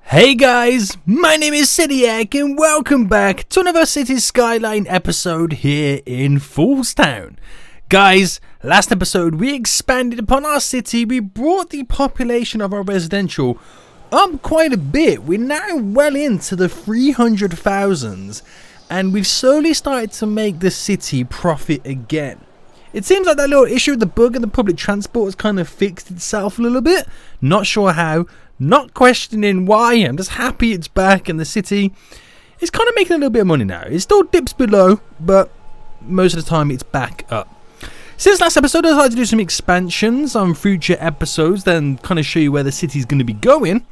Hey guys, my name is Sidiac and welcome back to another City Skyline episode here in Foolstown. Guys, last episode we expanded upon our city, we brought the population of our residential up quite a bit. We're now well into the 300,000s and we've slowly started to make the city profit again. It seems like that little issue with the bug and the public transport has kind of fixed itself a little bit. Not sure how, not questioning why, I'm just happy it's back and the city is kind of making a little bit of money now. It still dips below, but most of the time it's back up. Since last episode I decided to do some expansions on future episodes, then kind of show you where the city's going to be going.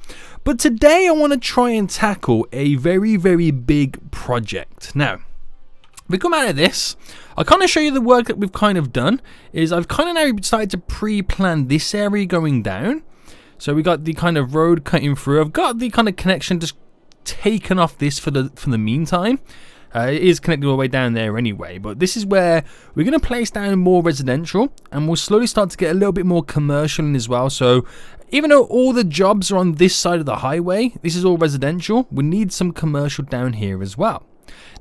But today I want to try and tackle a very, very big project. Now, we come out of this, I'll kind of show you the work that we've kind of done. I've kind of now started to pre-plan this area going down. So we got the kind of road cutting through. I've got the kind of connection just taken off this for the meantime. It is connected all the way down there anyway, but this is where we're going to place down more residential and we'll slowly start to get a little bit more commercial in as well. So even though all the jobs are on this side of the highway, this is all residential, we need some commercial down here as well.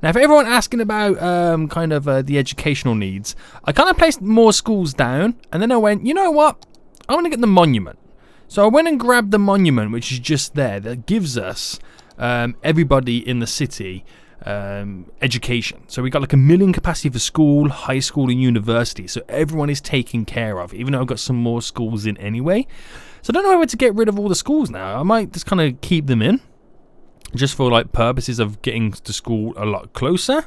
Now, for everyone asking about the educational needs, I kind of placed more schools down and then I went, you know what, I want to get the monument. So I went and grabbed the monument, which is just there, that gives us everybody in the city education. So we got like 1 million capacity for school, high school and university. So everyone is taken care of, even though I've got some more schools in anyway. So I don't know where to get rid of all the schools now. I might just kind of keep them in, just for like purposes of getting to school a lot closer.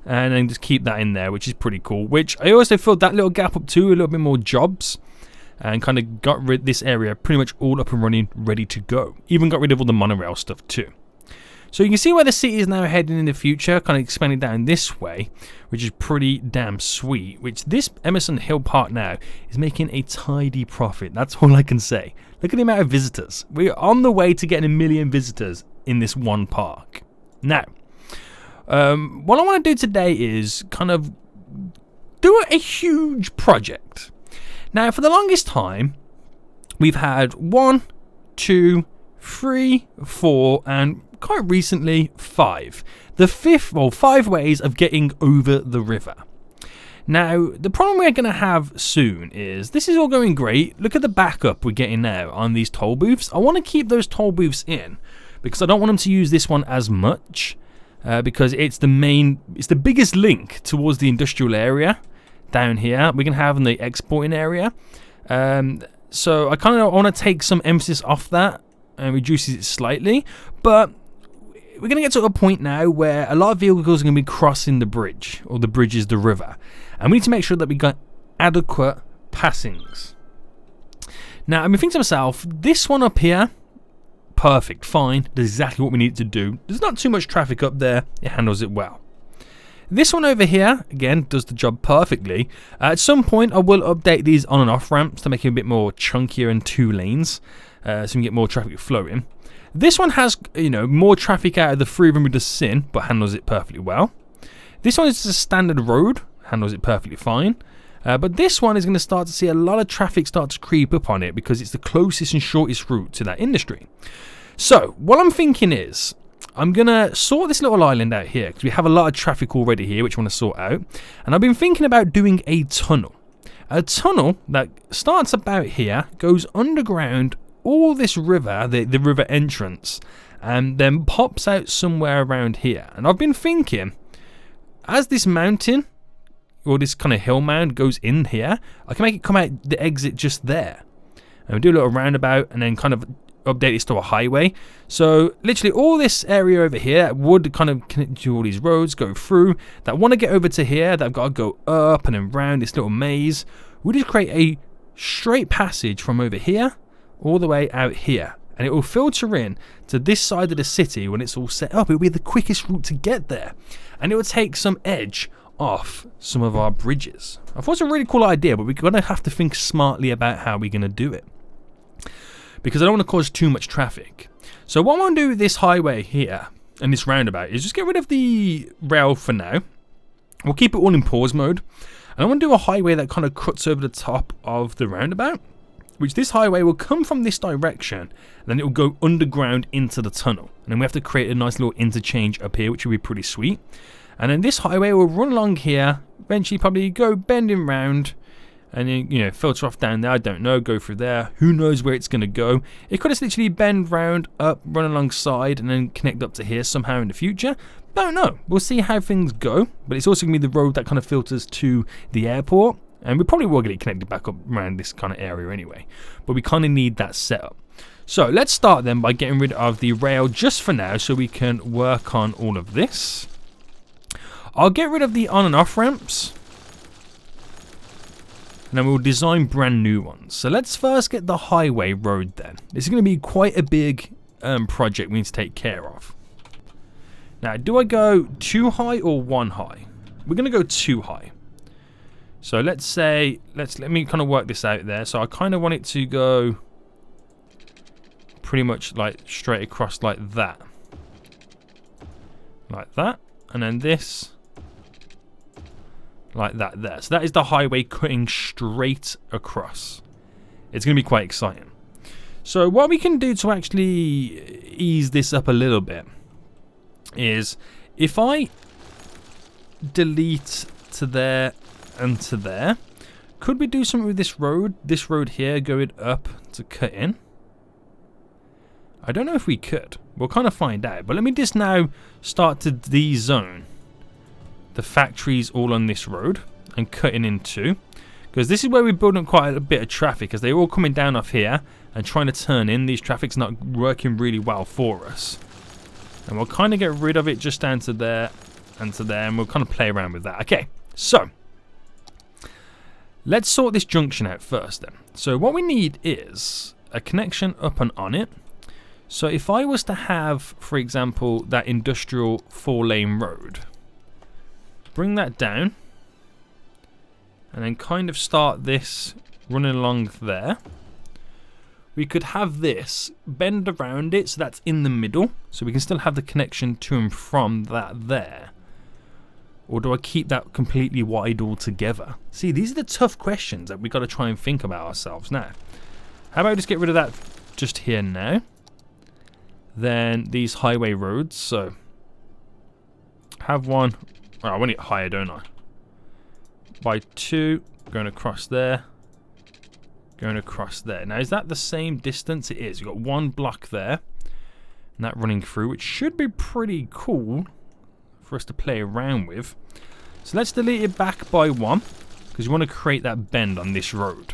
And then just keep that in there, which is pretty cool. Which I also filled that little gap up too, a little bit more jobs. And kind of got rid of this area pretty much all up and running, ready to go. Even got rid of all the monorail stuff too. So you can see where the city is now heading in the future, kind of expanding down this way, which is pretty damn sweet. Which this Emerson Hill Park now is making a tidy profit. That's all I can say. Look at the amount of visitors. We're on the way to getting 1 million visitors in this one park. Now, what I want to do today is kind of do a huge project. Now, for the longest time, we've had 1, 2, 3, 4, and quite recently 5. The 5 ways of getting over the river. Now, the problem we're going to have soon is this is all going great. Look at the backup we're getting now on these toll booths. I want to keep those toll booths in because I don't want them to use this one as much because it's the biggest link towards the industrial area. Down here we can have in the exporting area, so I kind of want to take some emphasis off that and reduces it slightly, but we're going to get to a point now where a lot of vehicles are going to be crossing the bridge, or the bridge is the river, and we need to make sure that we got adequate passings. Now I've been thinking to myself, this one up here, perfect, fine, does exactly what we need to do. There's not too much traffic up there, it handles it well. This one over here, again, does the job perfectly. At some point, I will update these on and off ramps to make it a bit more chunkier and 2 lanes, so we can get more traffic flowing. This one has, more traffic out of the 3 of them with the sin, but handles it perfectly well. This one is just a standard road, handles it perfectly fine. But this one is going to start to see a lot of traffic start to creep up on it because it's the closest and shortest route to that industry. So, what I'm thinking is, I'm going to sort this little island out here because we have a lot of traffic already here which I want to sort out. And I've been thinking about doing a tunnel. A tunnel that starts about here, goes underground all this river, the river entrance, and then pops out somewhere around here. And I've been thinking, as this mountain, or this kind of hill mound goes in here, I can make it come out the exit just there. And we'll do a little roundabout and then kind of update this to a highway. So literally all this area over here would kind of connect to all these roads, go through, that want to get over to here, that I've got to go up and then round this little maze. We'll just create a straight passage from over here all the way out here, and it will filter in to this side of the city when it's all set up. It will be the quickest route to get there, and it will take some edge off some of our bridges. I thought it was a really cool idea, but we're going to have to think smartly about how we're going to do it, because I don't want to cause too much traffic. So what I want to do with this highway here and this roundabout is just get rid of the rail for now. We'll keep it all in pause mode. And I want to do a highway that kind of cuts over the top of the roundabout. which this highway will come from this direction, and then it will go underground into the tunnel. And then we have to create a nice little interchange up here, which will be pretty sweet. And then this highway will run along here, eventually probably go bending round, and then, you know, filter off down there. I don't know, go through there. Who knows where it's going to go? It could just literally bend round, up, run alongside, and then connect up to here somehow in the future. Don't know. We'll see how things go. But it's also going to be the road that kind of filters to the airport. And we probably will get it connected back up around this kind of area anyway. But we kind of need that setup. So let's start then by getting rid of the rail just for now so we can work on all of this. I'll get rid of the on and off ramps. And then we'll design brand new ones. So let's first get the highway road then. This is going to be quite a big project we need to take care of. Now, do I go too high or one high? We're going to go too high. So let's say, let me kind of work this out there. So I kind of want it to go pretty much like straight across like that. Like that. And then this like that there. So that is the highway cutting straight across. It's going to be quite exciting. So what we can do to actually ease this up a little bit is if I delete to there and to there, could we do something with this road here, go it up to cut in? I don't know if we could. We'll kind of find out. But let me just now start to de-zone the factories all on this road and cutting in two, because this is where we're building quite a bit of traffic, as they're all coming down off here and trying to turn in. These traffic's not working really well for us, and we'll kind of get rid of it just down to there and to there, and we'll kind of play around with that. Okay, so let's sort this junction out first then. So what we need is a connection up and on it. So if I was to have, for example, that industrial 4-lane road, bring that down and then kind of start this running along there. We could have this bend around it so that's in the middle, so we can still have the connection to and from that there. Or do I keep that completely wide altogether? See, these are the tough questions that we've got to try and think about ourselves now. How about we just get rid of that just here now? Then these highway roads, so have one. Oh, I want it higher, don't I? By 2, going across there, going across there. Now, is that the same distance? It is. You've got one block there, and that running through, which should be pretty cool for us to play around with. So let's delete it back by 1, because you want to create that bend on this road.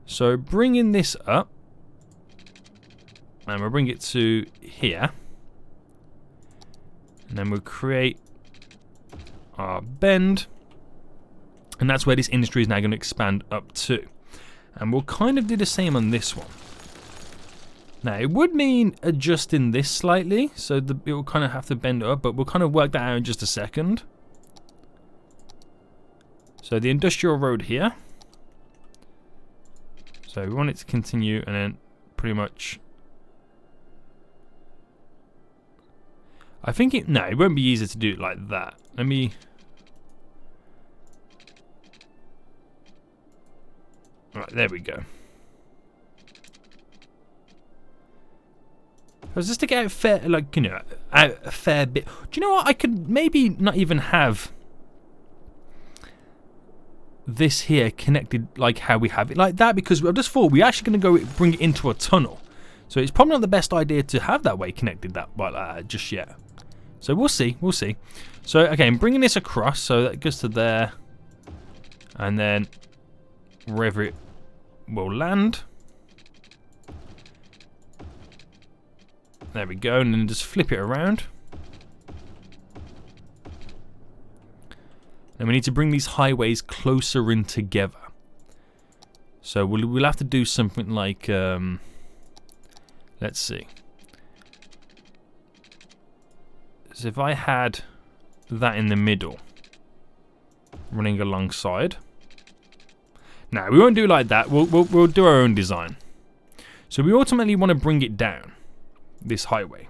So bringing this up, and we'll bring it to here, and then we'll create our bend, and that's where this industry is now going to expand up to. And we'll kind of do the same on this one. Now it would mean adjusting this slightly, so it will kind of have to bend up, but we'll kind of work that out in just a second. So the industrial road here, so we want it to continue, and then pretty much I think it won't be easy to do it like that. Let me right, there we go. I was just to get out fair, like, you know, out a fair bit. Do you know what? I could maybe not even have this here connected like how we have it like that, because I just thought we're actually going to go bring it into a tunnel. So it's probably not the best idea to have that way connected that like just yet. So we'll see, we'll see. So okay, I'm bringing this across, so that goes to there, and then wherever it will land. There we go, and then just flip it around. And we need to bring these highways closer in together. So we'll have to do something like, let's see. So if I had that in the middle, running alongside. Now we won't do it like that. We'll do our own design. So we ultimately want to bring it down, this highway.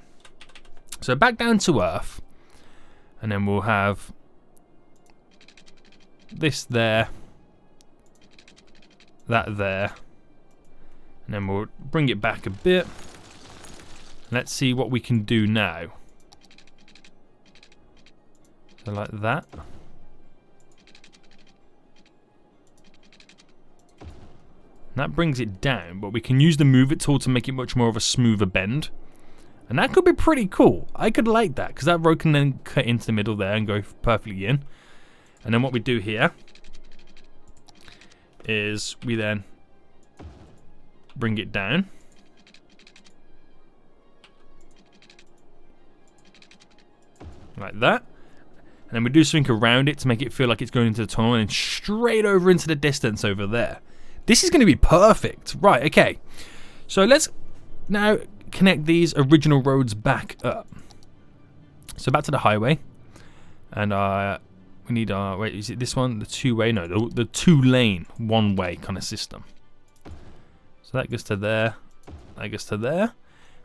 So back down to earth, and then we'll have this there, that there. And then we'll bring it back a bit. Let's see what we can do now. So like that. And that brings it down, but we can use the move it tool to make it much more of a smoother bend. And that could be pretty cool. I could like that, because that road can then cut into the middle there and go perfectly in. And then what we do here is we then bring it down. Like that. And then we do something around it to make it feel like it's going into the tunnel and straight over into the distance over there. This is going to be perfect. Right, okay. So let's now connect these original roads back up. So back to the highway. And we need our... Wait, is it this one? The two-way? No, the two-lane, one-way kind of system. So that goes to there. That goes to there.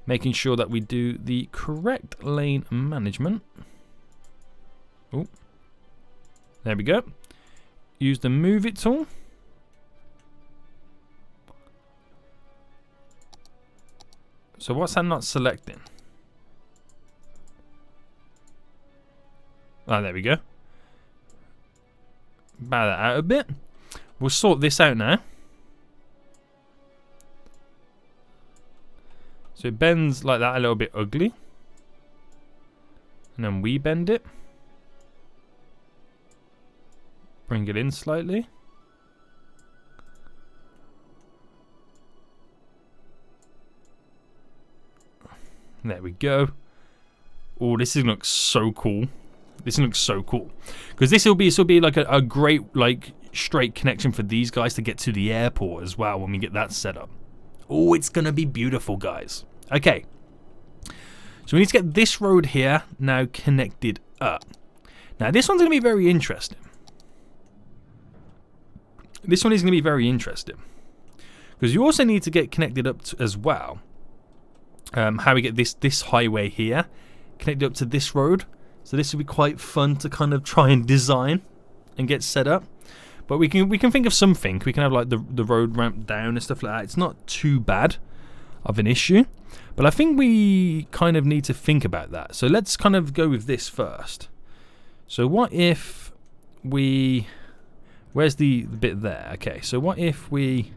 Making sure that we do the correct lane management. Oh. There we go. Use the move it tool. So what's that not selecting? Oh, there we go. Bow that out a bit. We'll sort this out now. So it bends like that, a little bit ugly. And then we bend it. Bring it in slightly. There we go. Oh, this looks so cool. This looks so cool. Because this will be like a great like straight connection for these guys to get to the airport as well when we get that set up. Oh, it's gonna be beautiful, guys. Okay. So we need to get this road here now connected up. Now this one's gonna be very interesting. This one is gonna be very interesting. Because you also need to get connected up as well. How we get this highway here connected up to this road. So this will be quite fun to kind of try and design and get set up. But we can think of something. We can have like the road ramp down and stuff like that. It's not too bad of an issue. But I think we kind of need to think about that. So let's kind of go with this first. So what if we... Where's the bit there? Okay, so what if we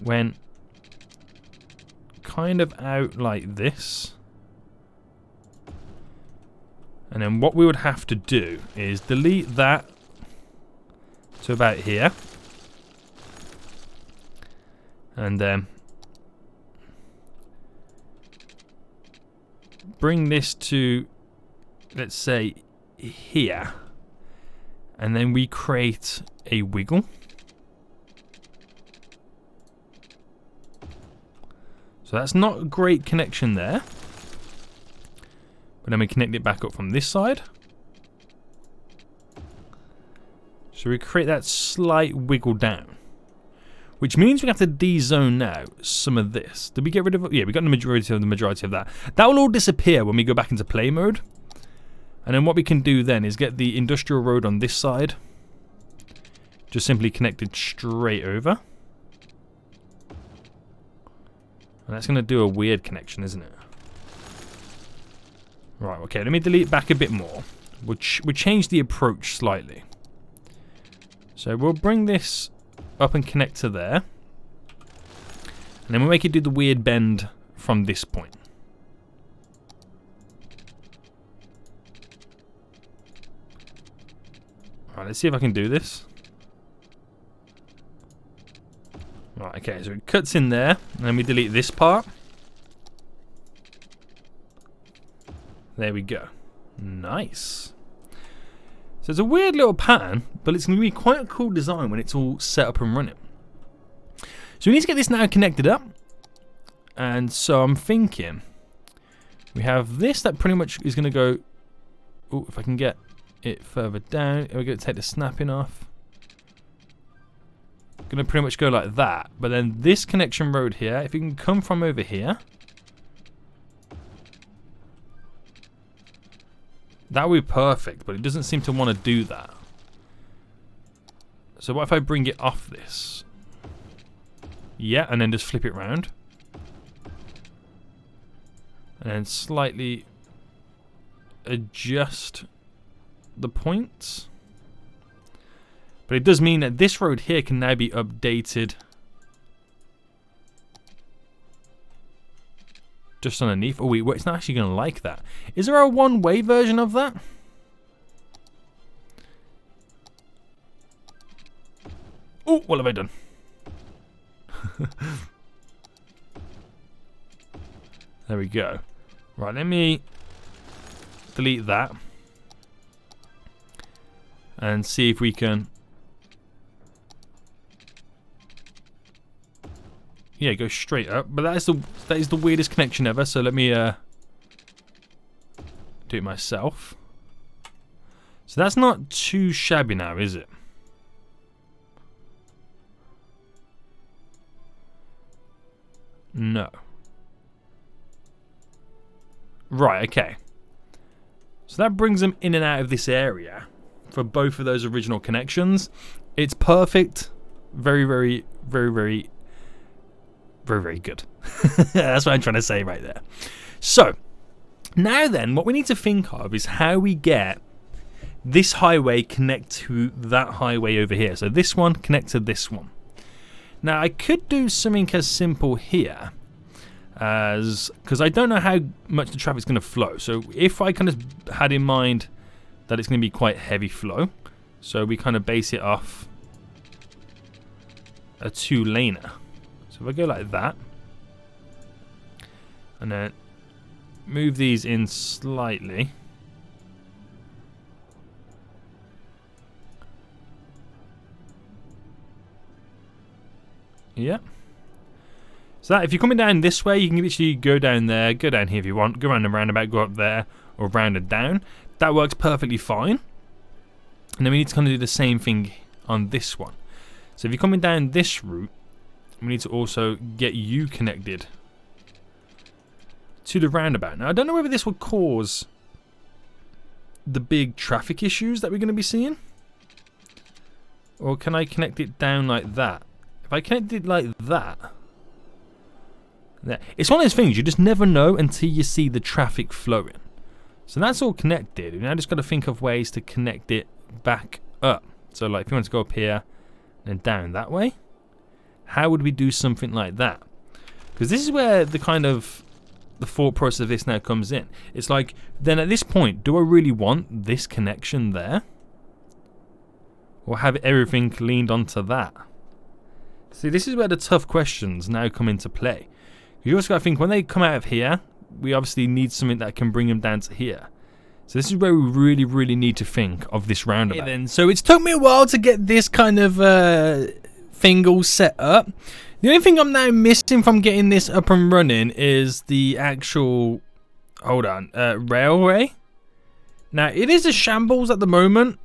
went kind of out like this? And then what we would have to do is delete that to about here. And then bring this to, let's say, here. And then we create a wiggle. So that's not a great connection there. But then we connect it back up from this side. So we create that slight wiggle down. Which means we have to de-zone now some of this. Did we get rid of... Yeah, we got the majority of that. That will all disappear when we go back into play mode. And then what we can do then is get the industrial road on this side. Just simply connected straight over. And that's going to do a weird connection, isn't it? Right, okay, let me delete back a bit more. We'll change the approach slightly. So we'll bring this up and connect to there. And then we'll make it do the weird bend from this point. Alright, let's see if I can do this. Right, okay, so it cuts in there. And then we delete this part. There we go. Nice. So it's a weird little pattern, but it's going to be quite a cool design when it's all set up and running. So we need to get this now connected up. And so I'm thinking we have this that pretty much is going to go... Oh, if I can get it further down. We're going to take the snapping off. Going to pretty much go like that. But then this connection road here, if you can come from over here... That would be perfect, but it doesn't seem to want to do that. So what if I bring it off this? Yeah, and then just flip it round. And then slightly adjust the points. But it does mean that this road here can now be updated just underneath. Oh wait, it's not actually going to like that. Is there a one-way version of that? Oh, what have I done? There we go. Right, let me delete that and see if we can, yeah, go straight up. But that is the weirdest connection ever. So let me do it myself. So that's not too shabby now, is it? No. Right, okay. So that brings them in and out of this area for both of those original connections. It's perfect. Very, very, very, very, very, very good. That's what I'm trying to say right there. So, now then, what we need to think of is how we get this highway connect to that highway over here. So this one connect to this one. Now, I could do something as simple here as, because I don't know how much the traffic's going to flow. So if I kind of had in mind that it's going to be quite heavy flow, so we kind of base it off a 2-laner. So if I go like that, and then move these in slightly. Yeah. So that if you're coming down this way, you can literally go down there, go down here if you want, go around the roundabout, go up there, or round and down. That works perfectly fine. And then we need to kind of do the same thing on this one. So if you're coming down this route, we need to also get you connected to the roundabout. Now, I don't know whether this will cause the big traffic issues that we're going to be seeing. Or can I connect it down like that? If I connect it like that, there. It's one of those things you just never know until you see the traffic flowing. So that's all connected. And I just got to think of ways to connect it back up. So like if you want to go up here and down that way, how would we do something like that? Because this is where the kind of the thought process of this now comes in. It's like, then at this point, do I really want this connection there? Or have everything leaned onto that? See, this is where the tough questions now come into play. You also got to think, when they come out of here, we obviously need something that can bring them down to here. So this is where we really, really need to think of this roundabout. Okay, then, so it's took me a while to get this kind of thing all set up. The only thing I'm now missing from getting this up and running is the actual, railway. Now, it is a shambles at the moment.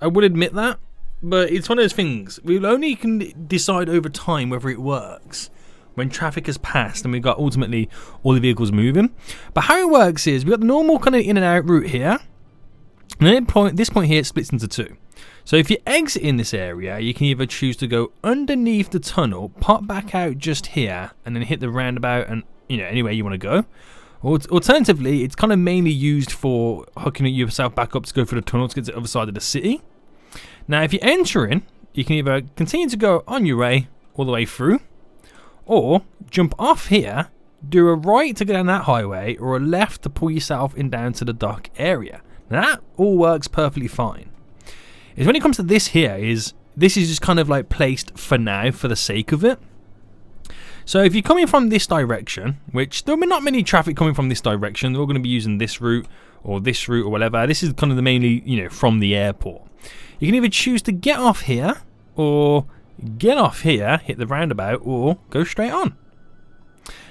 I would admit that. But it's one of those things. We only can decide over time whether it works when traffic has passed and we've got ultimately all the vehicles moving. But how it works is we've got the normal kind of in and out route here. And at this point here, it splits into two. So if you exit in this area, you can either choose to go underneath the tunnel, pop back out just here, and then hit the roundabout and, anywhere you want to go. Or alternatively, it's kind of mainly used for hooking yourself back up to go through the tunnel to get to the other side of the city. Now, if you enter in, you can either continue to go on your way all the way through, or jump off here, do a right to go down that highway, or a left to pull yourself in down to the dock area. Now, that all works perfectly fine. When it comes to this here, this is just kind of like placed for now for the sake of it. So if you're coming from this direction, which there'll be not many traffic coming from this direction, they're all going to be using this route or whatever. This is kind of the mainly, from the airport. You can either choose to get off here or get off here, hit the roundabout, or go straight on.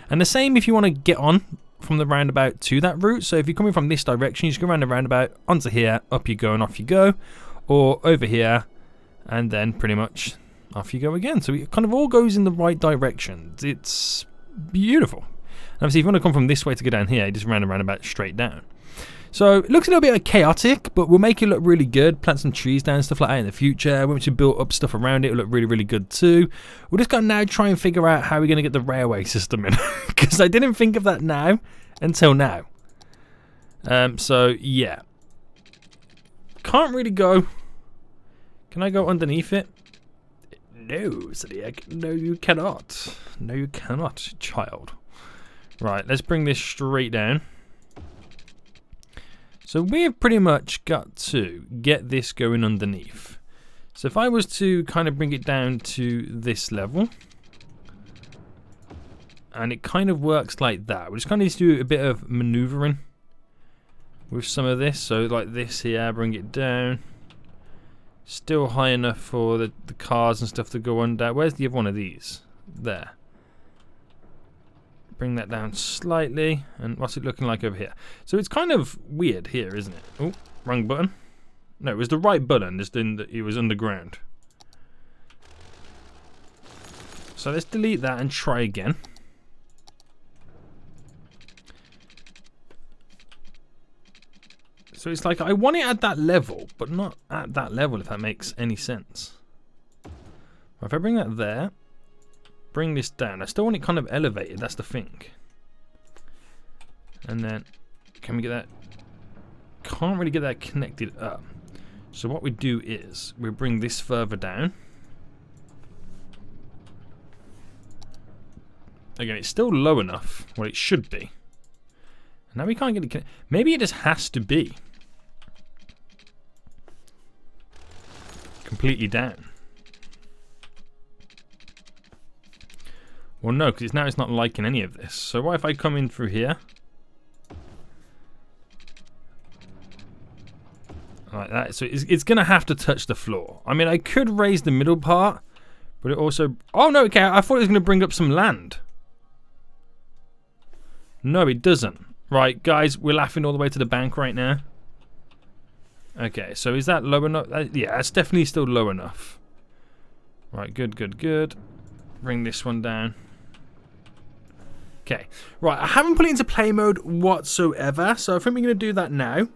And the same if you want to get on from the roundabout to that route. So if you're coming from this direction, you just go around the roundabout, onto here, up you go and off you go. Or over here, and then pretty much off you go again. So it kind of all goes in the right direction. It's beautiful. obviously, if you want to come from this way to go down here, you just round and round about straight down. So it looks a little bit chaotic, but we'll make it look really good. Plant some trees down and stuff like that in the future. Once we build up stuff around it, it'll look really, really good too. We're just going to now try and figure out how we're going to get the railway system in. Because I didn't think of that now until now. So, yeah. Can't really go. Can I go underneath it? No, Zodiac. No, you cannot. No, you cannot, child. Right, let's bring this straight down. So we've pretty much got to get this going underneath. So if I was to kind of bring it down to this level, and it kind of works like that. We just kind of need to do a bit of maneuvering with some of this. So like this here, bring it down. Still high enough for the cars and stuff to go under. Where's the other one of these? There. Bring that down slightly, and what's it looking like over here? So it's kind of weird here, isn't it? Oh, wrong button. No, it was the right button, just it was underground. So let's delete that and try again. So it's like I want it at that level, but not at that level, if that makes any sense. If I bring that there, bring this down. I still want it kind of elevated, that's the thing. And then, can we get that? Can't really get that connected up. So what we do is, we bring this further down. Again, it's still low enough. Well, it should be. Now we can't get it connected. Maybe it just has to be completely down. Well, no, because now it's not liking any of this. So what if I come in through here? Like that. So it's going to have to touch the floor. I mean, I could raise the middle part, but it also... Oh, no, okay, I thought it was going to bring up some land. No, it doesn't. Right, guys, we're laughing all the way to the bank right now. Okay, so is that low enough? Yeah, it's definitely still low enough. Right, good, good, good. Bring this one down. Okay, right, I haven't put it into play mode whatsoever, so I think we're going to do that now.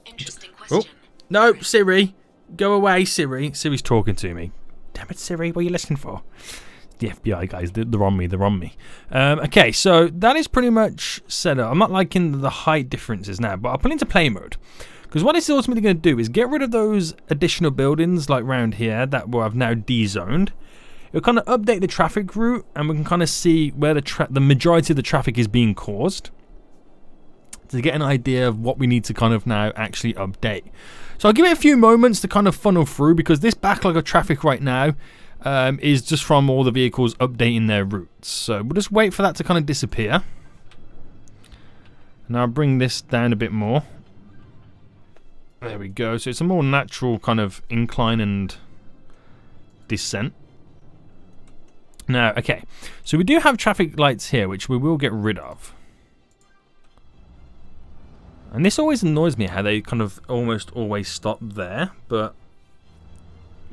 Interesting question. Oh, no, Siri, go away, Siri. Siri's talking to me. Damn it, Siri, what are you listening for? The FBI guys, they're on me, they're on me. Okay, so that is pretty much set up. I'm not liking the height differences now, but I'll put it into play mode. Because what it's ultimately going to do is get rid of those additional buildings like round here that I've now de-zoned. It'll kind of update the traffic route, and we can kind of see where the majority of the traffic is being caused, to get an idea of what we need to kind of now actually update. So I'll give it a few moments to kind of funnel through, because this backlog of traffic right now is just from all the vehicles updating their routes. So we'll just wait for that to kind of disappear. Now I'll bring this down a bit more. There we go. So it's a more natural kind of incline and descent. Now, okay, so we do have traffic lights here, which we will get rid of. And this always annoys me how they kind of almost always stop there, but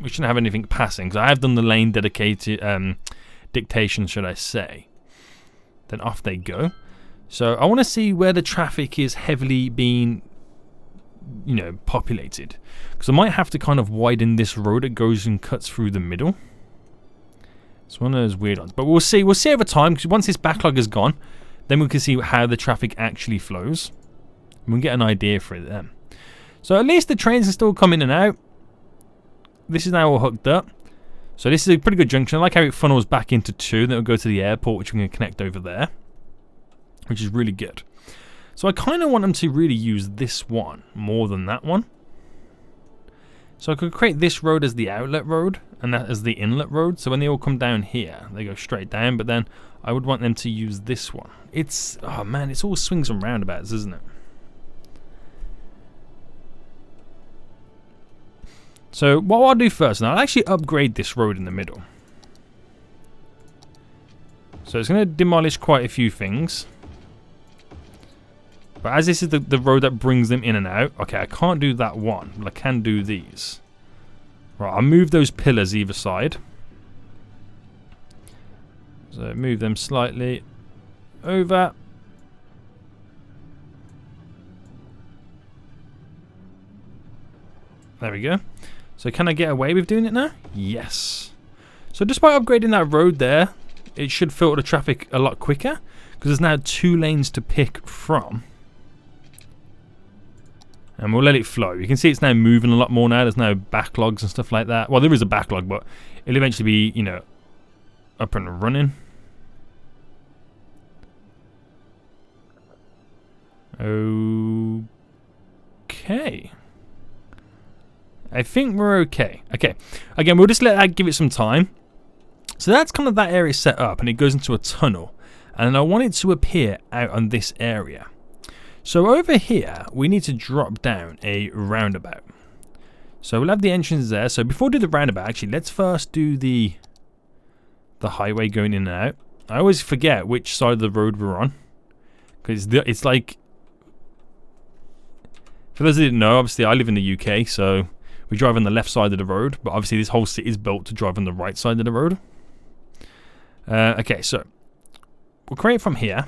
we shouldn't have anything passing, because I have done the lane dedicated dictation, should I say. Then off they go. So I want to see where the traffic is heavily being, you know, populated, because I might have to kind of widen this road that goes and cuts through the middle. It's one of those weird ones, but we'll see over time, because once this backlog is gone, then we can see how the traffic actually flows, and we'll get an idea for it then. So at least the trains are still coming in and out. This is now all hooked up, so this is a pretty good junction. I like how it funnels back into 2, then it'll go to the airport, which we can connect over there, which is really good. So I kind of want them to really use this one more than that one. So I could create this road as the outlet road and that as the inlet road. So when they all come down here, they go straight down. But then I would want them to use this one. It's, oh man, it's all swings and roundabouts, isn't it? So what I'll do first, now I'll actually upgrade this road in the middle. So it's going to demolish quite a few things. But as this is the road that brings them in and out, okay, I can't do that one, but I can do these. Right, I'll move those pillars either side. So move them slightly. over. There we go. So can I get away with doing it now? Yes. So just by upgrading that road there, it should filter the traffic a lot quicker, because there's now 2 lanes to pick from. And we'll let it flow. You can see it's now moving a lot more now. There's no backlogs and stuff like that. Well, there is a backlog, but it'll eventually be, you know, up and running. Okay. I think we're okay. Okay. Again, we'll just let that give it some time. So that's kind of that area set up, and it goes into a tunnel. And I want it to appear out on this area. So over here, we need to drop down a roundabout. So we'll have the entrance there. So before we do the roundabout, actually, let's first do the highway going in and out. I always forget which side of the road we're on, because it's like, for those that didn't know, obviously I live in the UK, so we drive on the left side of the road, but obviously this whole city is built to drive on the right side of the road. Okay, so we'll create from here,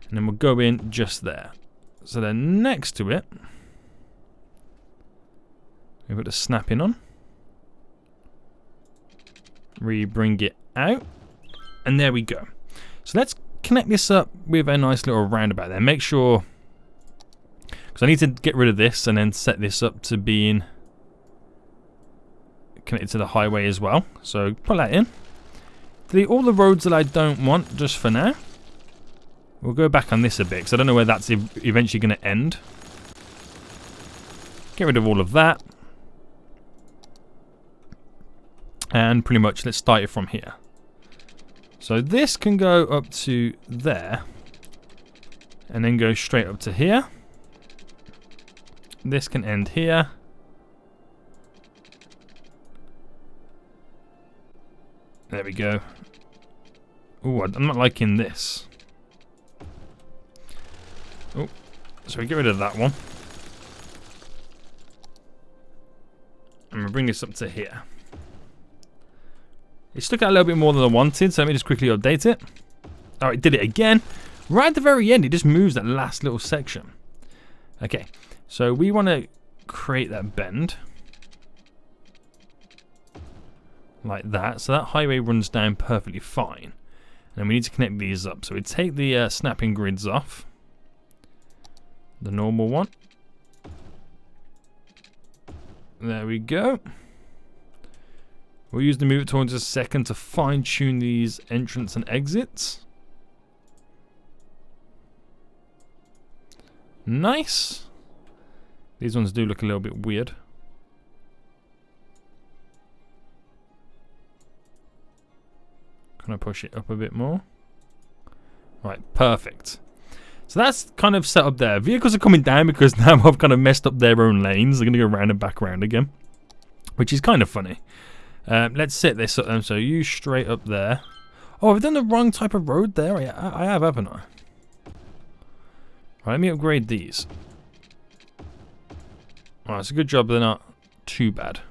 and then we'll go in just there. So then next to it, we put the snap in on. Bring it out, and there we go. So let's connect this up with a nice little roundabout there. Make sure, because I need to get rid of this and then set this up to being connected to the highway as well. So put that in. Delete all the roads that I don't want just for now. We'll go back on this a bit, because I don't know where that's eventually going to end. Get rid of all of that. And pretty much let's start it from here. So this can go up to there, and then go straight up to here. This can end here. There we go. Oh, I'm not liking this. Oh, so we get rid of that one. And we'll bring this up to here. It stuck out a little bit more than I wanted, so let me just quickly update it. Oh, it did it again. Right at the very end, it just moves that last little section. Okay, so we want to create that bend. Like that. So that highway runs down perfectly fine. And we need to connect these up. So we take the snapping grids off. The normal one. There we go. We'll use the move it tool in just a second to fine tune these entrance and exits. Nice. These ones do look a little bit weird. Can I push it up a bit more? Right, perfect. So that's kind of set up there. Vehicles are coming down because now I've kind of messed up their own lanes. They're going to go round and back around again, which is kind of funny. Let's set this up then. So you straight up there. Oh, I've done the wrong type of road there. I have, haven't I? Right, let me upgrade these. Alright, it's a good job they're not too bad.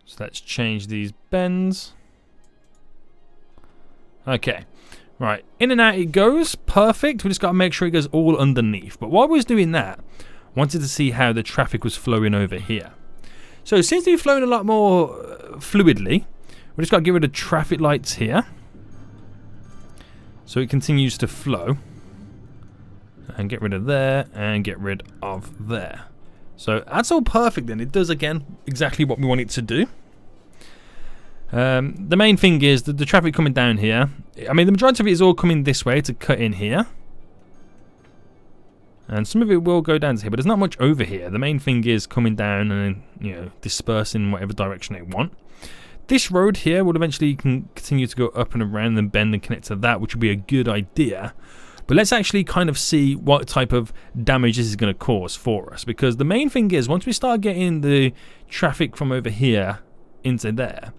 So let's change these bends. Okay. Right, in and out it goes. Perfect. We just got to make sure it goes all underneath. But while I was doing that, I wanted to see how the traffic was flowing over here. So it seems to be flowing a lot more fluidly. We just got to get rid of traffic lights here, so it continues to flow. And get rid of there, and get rid of there. So that's all perfect then. It does, again, exactly what we want it to do. The main thing is that the traffic coming down here, I mean, the majority of it is all coming this way to cut in here. And some of it will go down to here, but there's not much over here. The main thing is coming down and, you know, dispersing in whatever direction they want. This road here will eventually continue to go up and around and bend and connect to that, which would be a good idea. But let's actually kind of see what type of damage this is going to cause for us. Because the main thing is, once we start getting the traffic from over here into there,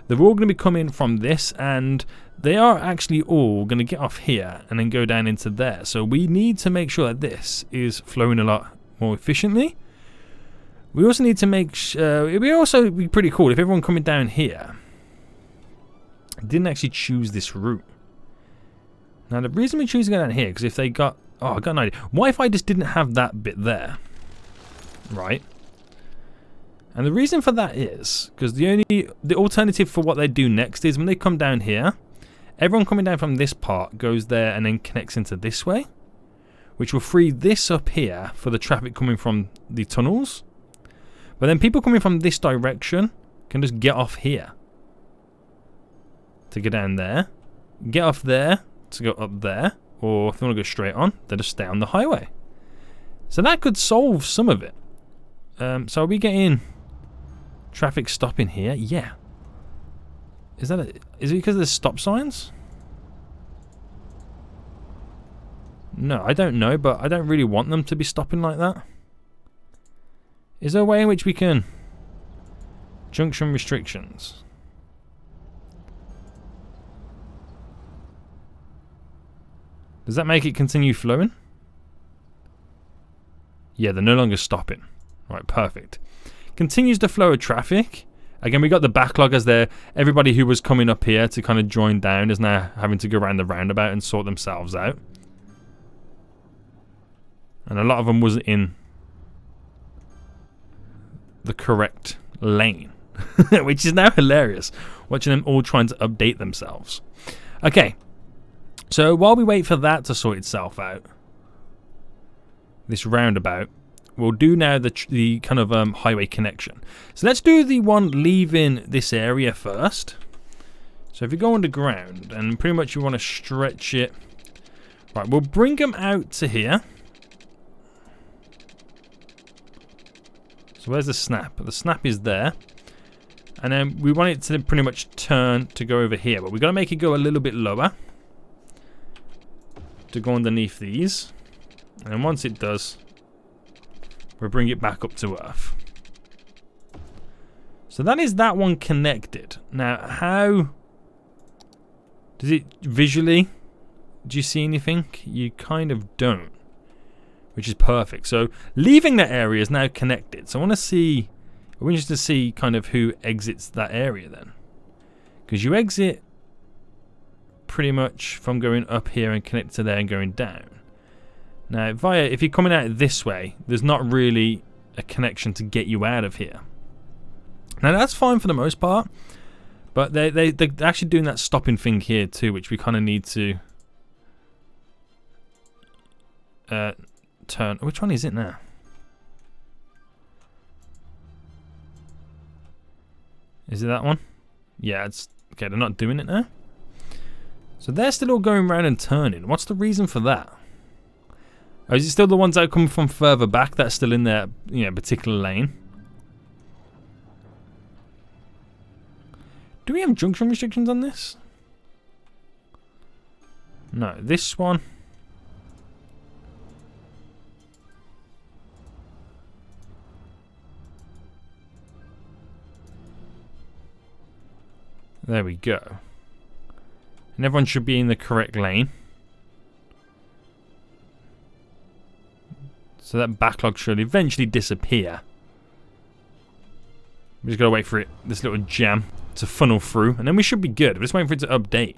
they're all going to be coming from this, and they are actually all going to get off here and then go down into there. So we need to make sure that this is flowing a lot more efficiently. We also need to make it'd be also be pretty cool if everyone coming down here didn't actually choose this route. Now the reason we're choosing it down here, because if they got, oh, I got an idea. What if I just didn't have that bit there, right? And the reason for that is because the alternative for what they do next is when they come down here, everyone coming down from this part goes there and then connects into this way, which will free this up here for the traffic coming from the tunnels. But then people coming from this direction can just get off here to go down there, get off there to go up there, or if they want to go straight on, they just stay on the highway. So that could solve some of it. So are we getting traffic stopping here? Yeah. Is it because there's stop signs? No, I don't know, but I don't really want them to be stopping like that. Is there a way in which we can junction restrictions? Does that make it continue flowing? Yeah, they're no longer stopping. Right, perfect. Continues the flow of traffic. Again, we got the backlog as there. Everybody who was coming up here to kind of join down is now having to go around the roundabout and sort themselves out. And a lot of them wasn't in the correct lane, which is now hilarious. Watching them all trying to update themselves. Okay. So while we wait for that to sort itself out, this roundabout, we'll do now the kind of highway connection. So let's do the one leaving this area first. So if you go underground and pretty much you want to stretch it, right, we'll bring them out to here. So where's the snap? The snap is there. And then we want it to pretty much turn to go over here, but we've got to make it go a little bit lower to go underneath these, and then once it does, we'll bring it back up to Earth. So that is that one connected. Now, how does it visually? Do you see anything? You kind of don't, which is perfect. So leaving that area is now connected. So I want to see. We're interested to see kind of who exits that area then, because you exit pretty much from going up here and connect to there and going down. Now, if you're coming out this way, there's not really a connection to get you out of here. Now, that's fine for the most part, but they're actually doing that stopping thing here too, which we kind of need to turn. Which one is it now? Is it that one? Yeah, it's okay. They're not doing it now. So they're still all going around and turning. What's the reason for that? Or is it still the ones that come from further back that's still in their particular lane? Do we have junction restrictions on this? No, this one. There we go. And everyone should be in the correct lane. So that backlog should eventually disappear. We just gotta wait for this little jam to funnel through, and then we should be good. We're just waiting for it to update.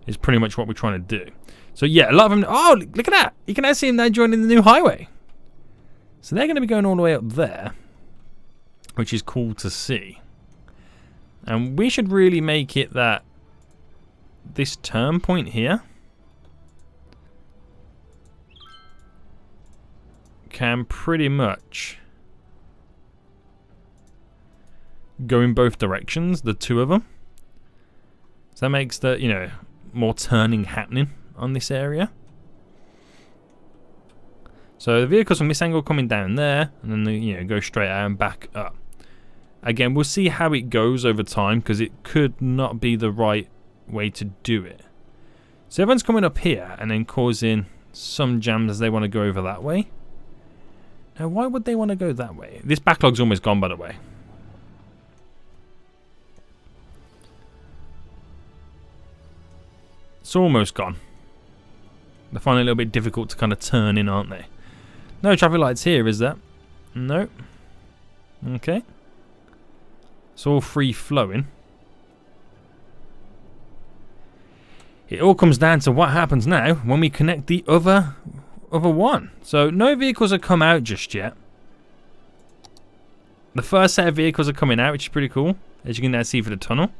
Is pretty much what we're trying to do. So yeah, a lot of them. Oh, look at that! You can now see them now joining the new highway. So they're going to be going all the way up there, which is cool to see. And we should really make it that this turn point here can pretty much go in both directions, the two of them. So that makes the, more turning happening on this area. So the vehicles from this angle coming down there, and then they, go straight out and back up. Again, we'll see how it goes over time, because it could not be the right way to do it. So everyone's coming up here and then causing some jams as they want to go over that way. Now, why would they want to go that way? This backlog's almost gone, by the way. It's almost gone. They're finding it a little bit difficult to kind of turn in, aren't they? No traffic lights here, is there? Nope. Okay. It's all free flowing. It all comes down to what happens now when we connect the other one. So no vehicles have come out just yet. The first set of vehicles are coming out, which is pretty cool, as you can now see for the tunnel.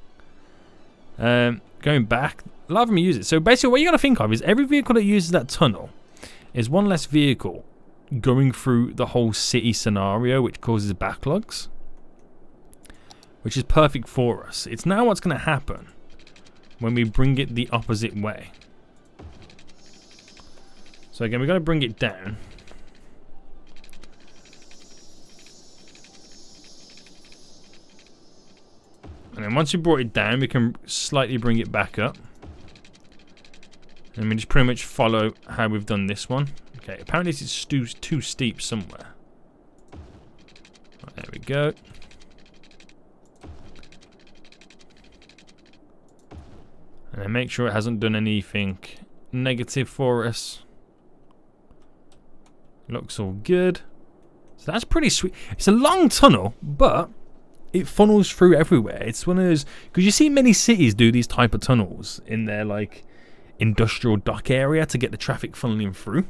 Going back, a lot of them use it. So basically what you got to think of is every vehicle that uses that tunnel is one less vehicle going through the whole city scenario, which causes backlogs, which is perfect for us. It's now what's going to happen when we bring it the opposite way. So again, we've got to bring it down. And then once we brought it down, we can slightly bring it back up. And we just pretty much follow how we've done this one. Okay, apparently it's too steep somewhere. Right, there we go. And then make sure it hasn't done anything negative for us. Looks all good. So that's pretty sweet. It's a long tunnel, but it funnels through everywhere. It's one of those, because you see many cities do these type of tunnels in their like industrial dock area to get the traffic funneling through.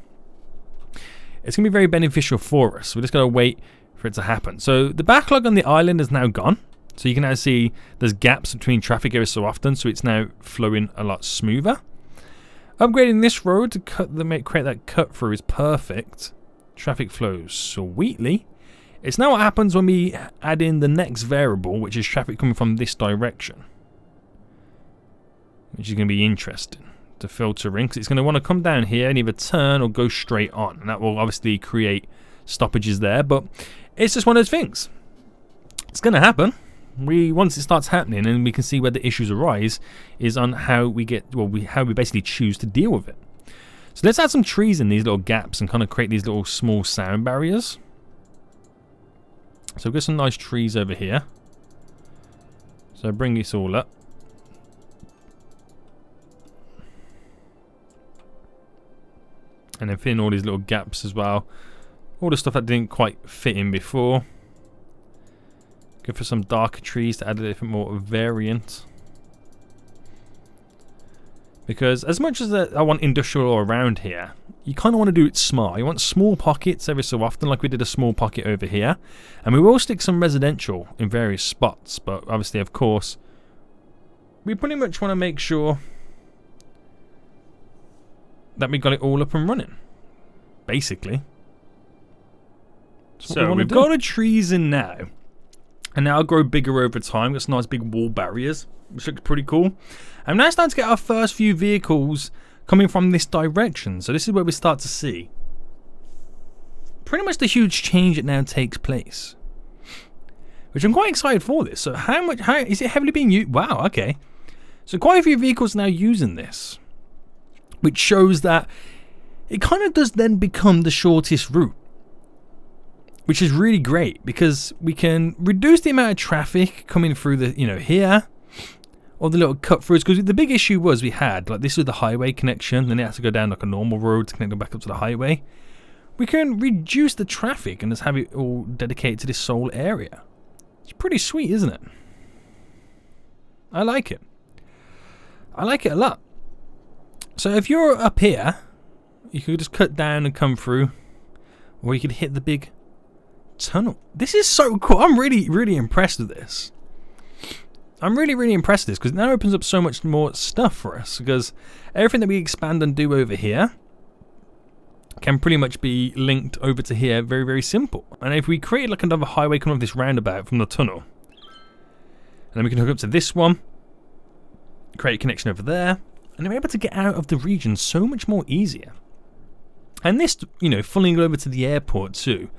It's going to be very beneficial for us. We're just going to wait for it to happen. So the backlog on the island is now gone. So you can now see there's gaps between traffic every so often, so it's now flowing a lot smoother. Upgrading this road to create that cut through is perfect. Traffic flows sweetly. It's now what happens when we add in the next variable, which is traffic coming from this direction, which is going to be interesting to filter in, because it's going to want to come down here and either turn or go straight on, and that will obviously create stoppages there. But it's just one of those things. It's going to happen. Once it starts happening, and we can see where the issues arise, is on how we basically choose to deal with it. So let's add some trees in these little gaps and kind of create these little small sound barriers. So we've got some nice trees over here. So bring this all up. And then fill in all these little gaps as well. All the stuff that didn't quite fit in before. Go for some darker trees to add a little bit more variant. Because as much as I want industrial all around here, you kind of want to do it smart. You want small pockets every so often, like we did a small pocket over here. And we will stick some residential in various spots. But obviously, of course, we pretty much want to make sure that we got it all up and running, basically. So we've got the trees in now. And now I'll grow bigger over time. Got some nice big wall barriers, which looks pretty cool. I'm now starting to get our first few vehicles coming from this direction. So this is where we start to see pretty much the huge change that now takes place, which I'm quite excited for this. So how is it heavily being used? Wow, okay. So quite a few vehicles now using this, which shows that it kind of does then become the shortest route, which is really great because we can reduce the amount of traffic coming through the, here, or the little cut throughs. Because the big issue was we had, like, this was the highway connection, then it has to go down like a normal road to connect it back up to the highway. We can reduce the traffic and just have it all dedicated to this sole area. It's pretty sweet, isn't it? I like it. I like it a lot. So if you're up here, you could just cut down and come through, or you could hit the big tunnel. This is so cool. I'm really impressed with this. I'm really impressed with this because it now opens up so much more stuff for us, because everything that we expand and do over here can pretty much be linked over to here. Very simple. And if we create like another highway coming off this roundabout from the tunnel, and then we can hook up to this one, create a connection over there, and then we're able to get out of the region so much more easier. And this, funneling over to the airport too.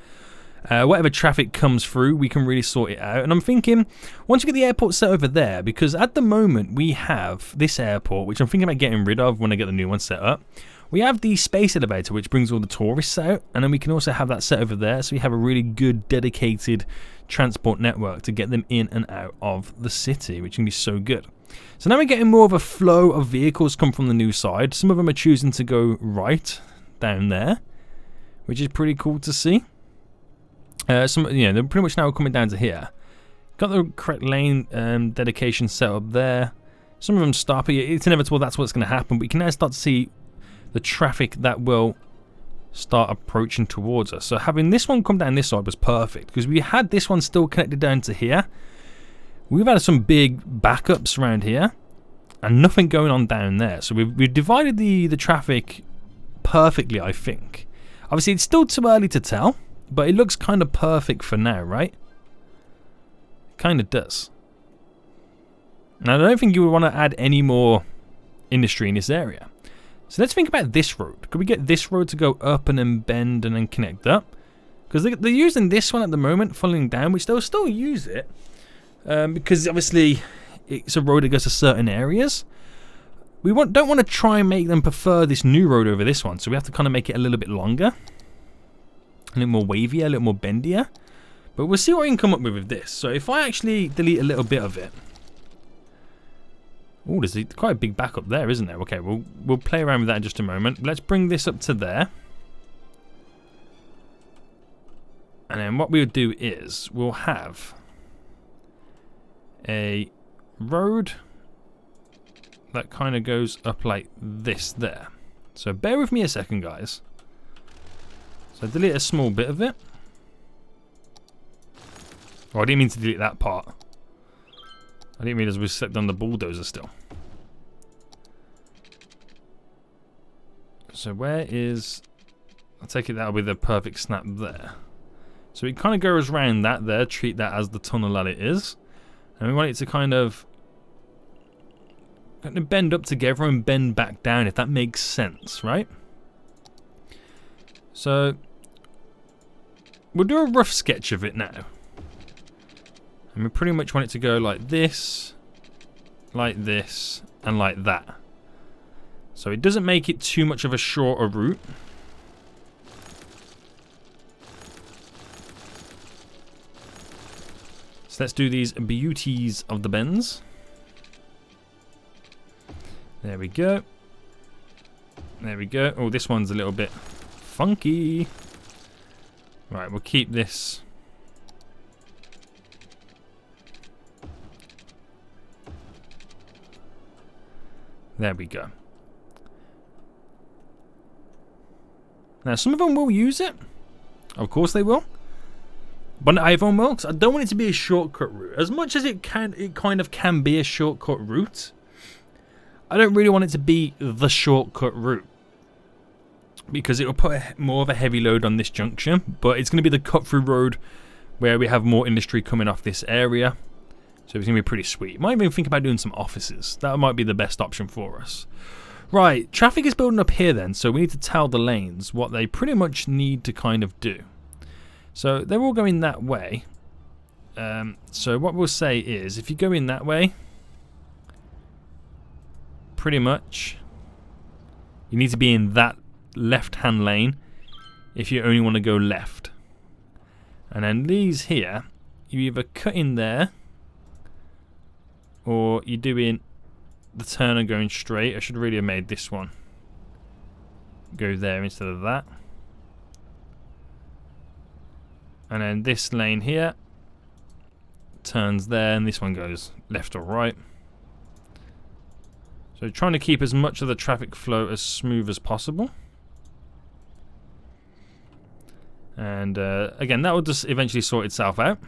Whatever traffic comes through, we can really sort it out. And I'm thinking, once we get the airport set over there, because at the moment we have this airport, which I'm thinking about getting rid of when I get the new one set up. We have the space elevator, which brings all the tourists out, and then we can also have that set over there, so we have a really good dedicated transport network to get them in and out of the city, which can be so good. So now we're getting more of a flow of vehicles come from the new side. Some of them are choosing to go right down there, which is pretty cool to see. They're pretty much now coming down to here. Got the correct lane dedication set up there. Some of them stop. It's inevitable. That's what's going to happen. But you can now start to see the traffic that will start approaching towards us. So having this one come down this side was perfect because we had this one still connected down to here. We've had some big backups around here and nothing going on down there. So we've divided the traffic perfectly, I think. Obviously, it's still too early to tell, but it looks kind of perfect for now, right? Kind of does. Now, I don't think you would want to add any more industry in this area. So let's think about this road. Could we get this road to go up and then bend and then connect up? Because they're using this one at the moment, following down, which they'll still use it. Because obviously it's a road that goes to certain areas. We don't want to try and make them prefer this new road over this one. So we have to kind of make it a little bit longer. A little more wavy, a little more bendier. But we'll see what we can come up with this. So if I actually delete a little bit of it. Oh, there's quite a big backup there, isn't there? Okay, we'll play around with that in just a moment. Let's bring this up to there. And then what we'll do is we'll have a road that kind of goes up like this there. So bear with me a second, guys. So delete a small bit of it. Oh, I didn't mean to delete that part. I didn't realize we stepped on the bulldozer still. So where is... I take it that'll be the perfect snap there. So it kind of goes around that there, treat that as the tunnel that it is. And we want it to kind of bend up together and bend back down, if that makes sense, right? So we'll do a rough sketch of it now. And we pretty much want it to go like this, and like that. So it doesn't make it too much of a shorter route. So let's do these beauties of the bends. There we go. There we go. Oh, this one's a little bit funky. Right, we'll keep this. There we go. Now, some of them will use it. Of course they will. But iPhone will, 'cause I don't want it to be a shortcut route. As much as it kind of can be a shortcut route, I don't really want it to be the shortcut route. Because it will put more of a heavy load on this junction. But it's going to be the cut-through road where we have more industry coming off this area. So it's going to be pretty sweet. Might even think about doing some offices. That might be the best option for us. Right, traffic is building up here then, so we need to tell the lanes what they pretty much need to kind of do. So they're all going that way. So what we'll say is, if you go in that way, pretty much, you need to be in that left-hand lane if you only want to go left. And then these here, you either cut in there, or you're doing the turner going straight. I should really have made this one go there instead of that. And then this lane here turns there, and this one goes left or right. So trying to keep as much of the traffic flow as smooth as possible. And again, that will just eventually sort itself out.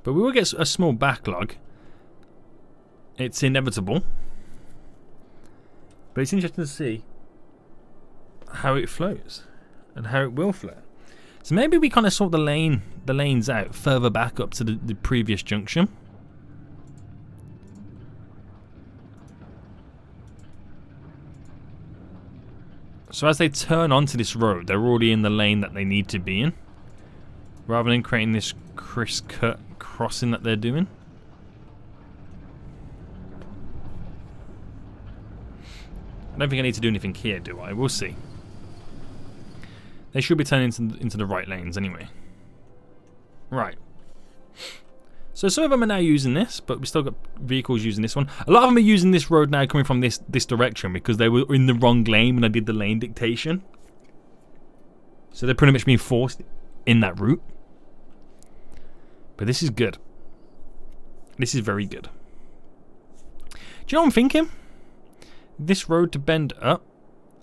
But we will get a small backlog. It's inevitable. But it's interesting to see how it flows and how it will flow. So maybe we kind of sort the lanes out further back up to the previous junction. So as they turn onto this road, they're already in the lane that they need to be in, rather than creating this criss-cut crossing that they're doing. I don't think I need to do anything here, do I? We'll see. They should be turning into the right lanes anyway. Right. So some of them are now using this, but we still got vehicles using this one. A lot of them are using this road now coming from this direction because they were in the wrong lane when I did the lane dictation. So they're pretty much being forced in that route. But this is good. This is very good. Do you know what I'm thinking? This road to bend up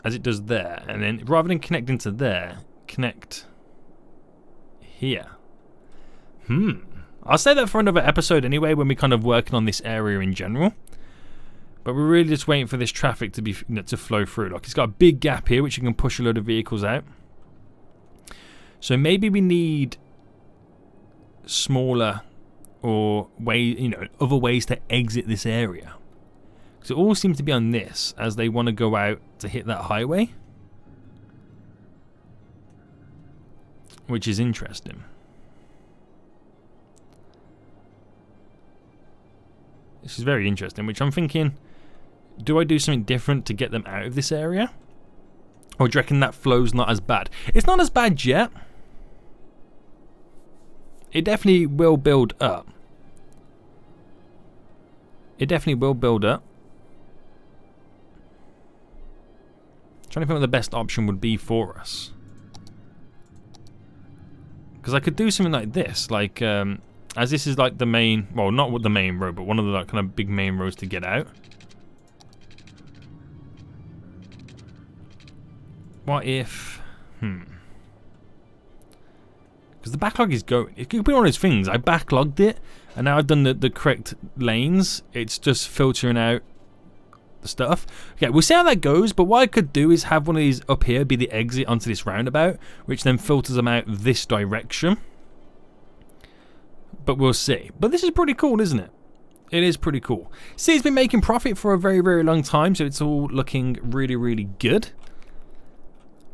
as it does there, and then rather than connecting to there, connect here. I'll say that for another episode anyway, when we're kind of working on this area in general. But we're really just waiting for this traffic to flow through. Like, it's got a big gap here which you can push a load of vehicles out. So maybe we need smaller or other ways to exit this area. Because it all seems to be on this as they want to go out to hit that highway. Which is interesting. This is very interesting, which I'm thinking, do I do something different to get them out of this area? Or do you reckon that flow's not as bad? It's not as bad yet. It definitely will build up. It definitely will build up. Trying to think what the best option would be for us. Because I could do something like this, like as this is like the main, well, not the main road, but one of the like, kind of big main roads to get out. What if, because the backlog is going, it could be one of those things, I backlogged it, and now I've done the correct lanes, it's just filtering out the stuff. Okay, we'll see how that goes, but what I could do is have one of these up here be the exit onto this roundabout, which then filters them out this direction. But we'll see. But this is pretty cool, isn't it? It is pretty cool. See, it's been making profit for a very, very long time, so it's all looking really, really good.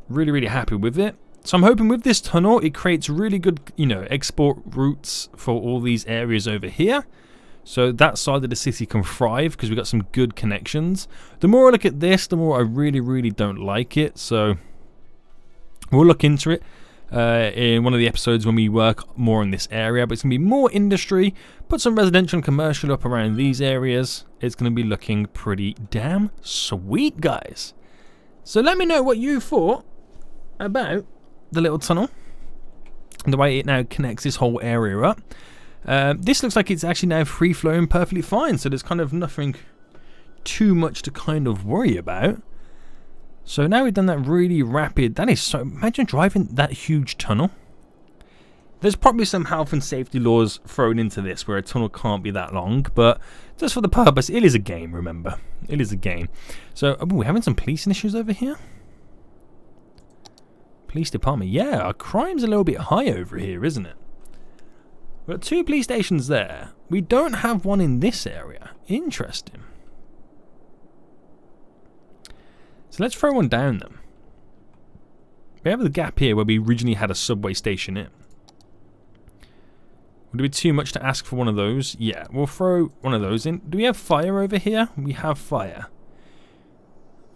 Really, really happy with it. So I'm hoping with this tunnel, it creates really good, export routes for all these areas over here. So that side of the city can thrive because we've got some good connections. The more I look at this, the more I really, really don't like it. So we'll look into it in one of the episodes when we work more in this area. But it's going to be more industry, put some residential and commercial up around these areas. It's going to be looking pretty damn sweet, guys. So let me know what you thought about the little tunnel and the way it now connects this whole area up. This looks like it's actually now free flowing perfectly fine, so there's kind of nothing too much to kind of worry about. So now we've done that really rapid, that is so, imagine driving that huge tunnel. There's probably some health and safety laws thrown into this where a tunnel can't be that long, but just for the purpose, it is a game, remember. It is a game. So, we're having some policing issues over here. Police department, yeah, our crime's a little bit high over here, isn't it? We've got 2 police stations there. We don't have one in this area. Interesting. So let's throw one down then. We have the gap here where we originally had a subway station in. Would it be too much to ask for one of those? Yeah, we'll throw one of those in. Do we have fire over here? We have fire.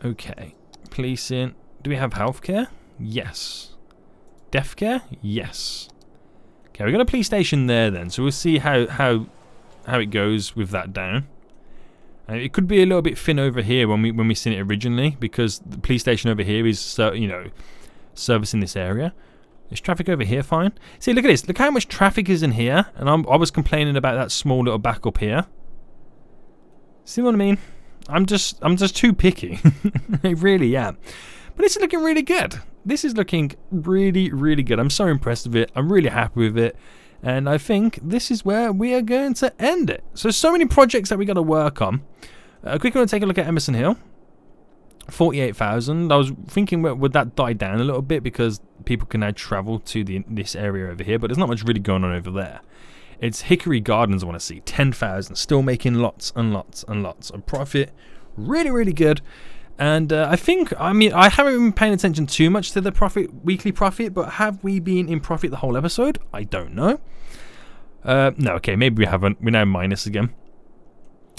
Okay. Policing. Do we have healthcare? Yes. Death care? Yes. Okay, we've got a police station there then, so we'll see how it goes with that down. It could be a little bit thin over here when we seen it originally, because the police station over here is servicing this area. Is traffic over here fine? See, look at this. Look how much traffic is in here, and I was complaining about that small little back up here. See what I mean? I'm just too picky. I really am. But this is looking really good. This is looking really, really good. I'm so impressed with it. I'm really happy with it. And I think this is where we are going to end it. So many projects that we got to work on. Quickly going to take a look at Emerson Hill. 48,000. I was thinking, would that die down a little bit because people can now travel to this area over here, but there's not much really going on over there. It's Hickory Gardens I want to see. 10,000. Still making lots and lots and lots of profit. Really, really good. And I haven't been paying attention too much to the weekly profit, but have we been in profit the whole episode? I don't know. No, okay, maybe we haven't. We're now minus again.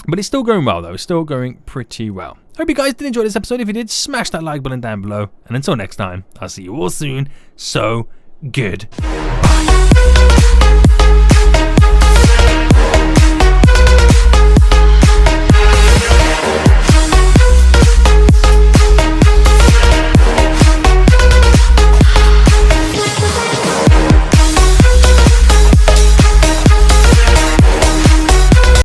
But it's still going well, though. It's still going pretty well. Hope you guys did enjoy this episode. If you did, smash that like button down below. And until next time, I'll see you all soon. So good. Bye.